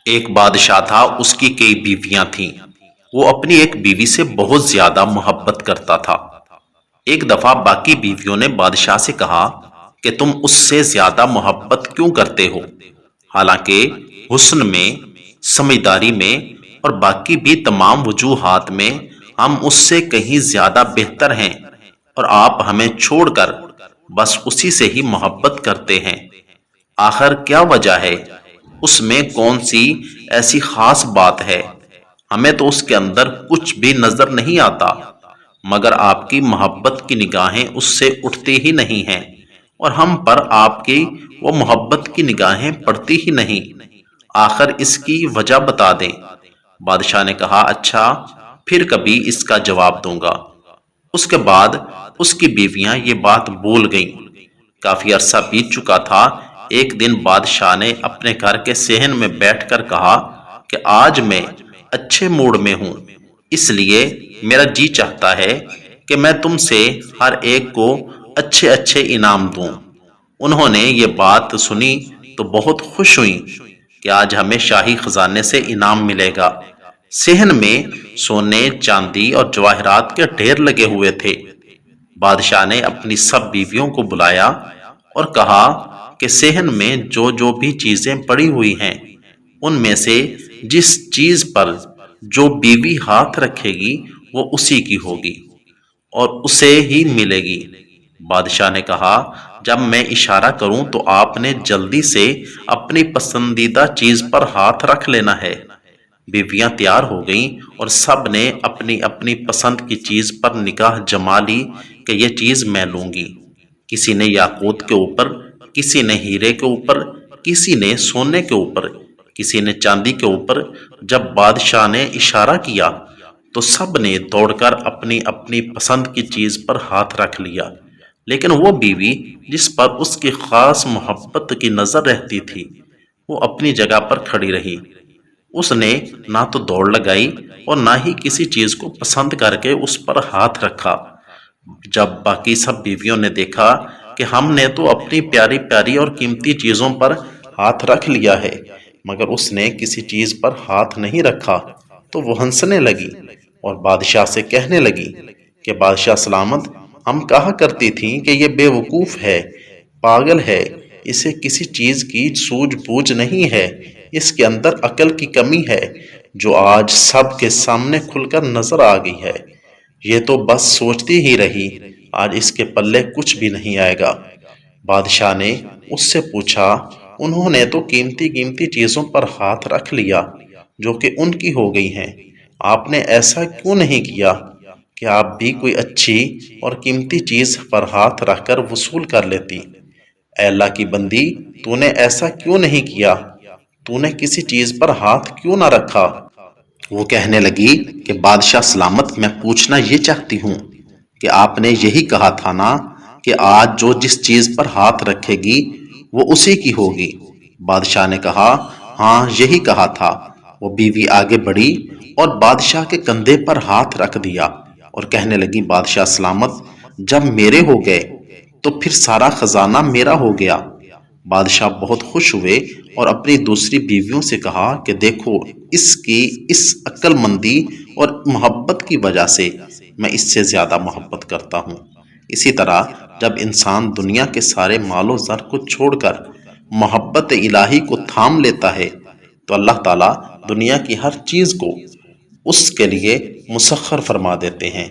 ایک بادشاہ تھا، اس کی کئی بیویاں تھیں۔ وہ اپنی ایک بیوی سے بہت زیادہ محبت کرتا تھا۔ ایک دفعہ باقی بیویوں نے بادشاہ سے کہا کہ تم اس سے زیادہ محبت کیوں کرتے ہو؟ حالانکہ حسن میں، سمجھداری میں اور باقی بھی تمام وجوہات میں ہم اس سے کہیں زیادہ بہتر ہیں، اور آپ ہمیں چھوڑ کر بس اسی سے ہی محبت کرتے ہیں۔ آخر کیا وجہ ہے؟ اس میں کون سی ایسی خاص بات ہے؟ ہمیں تو اس کے اندر کچھ بھی نظر نہیں آتا، مگر آپ کی محبت کی نگاہیں اس سے اٹھتی ہی نہیں ہیں، اور ہم پر آپ کی وہ محبت کی نگاہیں پڑتی ہی نہیں۔ آخر اس کی وجہ بتا دیں۔ بادشاہ نے کہا، اچھا، پھر کبھی اس کا جواب دوں گا۔ اس کے بعد اس کی بیویاں یہ بات بھول گئیں۔ کافی عرصہ بیت چکا تھا۔ ایک دن بادشاہ نے اپنے گھر کے صحن میں بیٹھ کر کہا کہ آج میں اچھے موڈ میں ہوں، اس لیے میرا جی چاہتا ہے کہ میں تم سے ہر ایک کو اچھے اچھے انعام دوں۔ انہوں نے یہ بات سنی تو بہت خوش ہوئیں کہ آج ہمیں شاہی خزانے سے انعام ملے گا۔ صحن میں سونے، چاندی اور جواہرات کے ڈھیر لگے ہوئے تھے۔ بادشاہ نے اپنی سب بیویوں کو بلایا اور کہا کہ صحن میں جو جو بھی چیزیں پڑی ہوئی ہیں، ان میں سے جس چیز پر جو بیوی ہاتھ رکھے گی وہ اسی کی ہوگی اور اسے ہی ملے گی۔ بادشاہ نے کہا، جب میں اشارہ کروں تو آپ نے جلدی سے اپنی پسندیدہ چیز پر ہاتھ رکھ لینا ہے۔ بیویاں تیار ہو گئیں اور سب نے اپنی اپنی پسند کی چیز پر نگاہ جما لی کہ یہ چیز میں لوں گی۔ کسی نے یاقوت کے اوپر، کسی نے ہیرے کے اوپر، کسی نے سونے کے اوپر، کسی نے چاندی کے اوپر۔ جب بادشاہ نے اشارہ کیا تو سب نے دوڑ کر اپنی اپنی پسند کی چیز پر ہاتھ رکھ لیا، لیکن وہ بیوی جس پر اس کی خاص محبت کی نظر رہتی تھی، وہ اپنی جگہ پر کھڑی رہی۔ اس نے نہ تو دوڑ لگائی اور نہ ہی کسی چیز کو پسند کر کے اس پر ہاتھ رکھا۔ جب باقی سب بیویوں نے دیکھا کہ ہم نے تو اپنی پیاری پیاری اور قیمتی چیزوں پر ہاتھ رکھ لیا ہے، مگر اس نے کسی چیز پر ہاتھ نہیں رکھا، تو وہ ہنسنے لگی اور بادشاہ سے کہنے لگی کہ بادشاہ سلامت، ہم کہا کرتی تھیں کہ یہ بے وقوف ہے، پاگل ہے، اسے کسی چیز کی سوجھ بوجھ نہیں ہے، اس کے اندر عقل کی کمی ہے، جو آج سب کے سامنے کھل کر نظر آ گئی ہے۔ یہ تو بس سوچتی ہی رہی، آج اس کے پلے کچھ بھی نہیں آئے گا۔ بادشاہ نے اس سے پوچھا، انہوں نے تو قیمتی قیمتی چیزوں پر ہاتھ رکھ لیا جو کہ ان کی ہو گئی ہیں، آپ نے ایسا کیوں نہیں کیا کہ آپ بھی کوئی اچھی اور قیمتی چیز پر ہاتھ رکھ کر وصول کر لیتی؟ اے اللہ کی بندی، تو نے ایسا کیوں نہیں کیا؟ تو نے کسی چیز پر ہاتھ کیوں نہ رکھا؟ وہ کہنے لگی کہ بادشاہ سلامت، میں پوچھنا یہ چاہتی ہوں کہ آپ نے یہی کہا تھا نا کہ آج جو جس چیز پر ہاتھ رکھے گی وہ اسی کی ہوگی۔ بادشاہ نے کہا، ہاں یہی کہا تھا۔ وہ بیوی آگے بڑھی اور بادشاہ کے کندھے پر ہاتھ رکھ دیا اور کہنے لگی، بادشاہ سلامت، جب میرے ہو گئے تو پھر سارا خزانہ میرا ہو گیا۔ بادشاہ بہت خوش ہوئے اور اپنی دوسری بیویوں سے کہا کہ دیکھو، اس کی اس عقل مندی اور محبت کی وجہ سے میں اس سے زیادہ محبت کرتا ہوں۔ اسی طرح جب انسان دنیا کے سارے مال و زر کو چھوڑ کر محبت الہی کو تھام لیتا ہے تو اللہ تعالیٰ دنیا کی ہر چیز کو اس کے لیے مسخر فرما دیتے ہیں،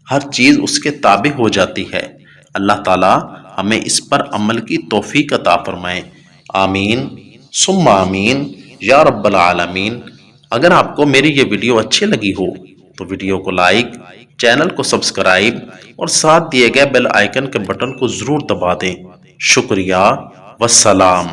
ہر چیز اس کے تابع ہو جاتی ہے۔ اللہ تعالیٰ ہمیں اس پر عمل کی توفیق عطا فرمائے۔ آمین ثم آمین یا رب العالمین۔ اگر آپ کو میری یہ ویڈیو اچھی لگی ہو تو ویڈیو کو لائک، چینل کو سبسکرائب اور ساتھ دیے گئے بیل آئیکن کے بٹن کو ضرور دبا دیں۔ شکریہ، والسلام۔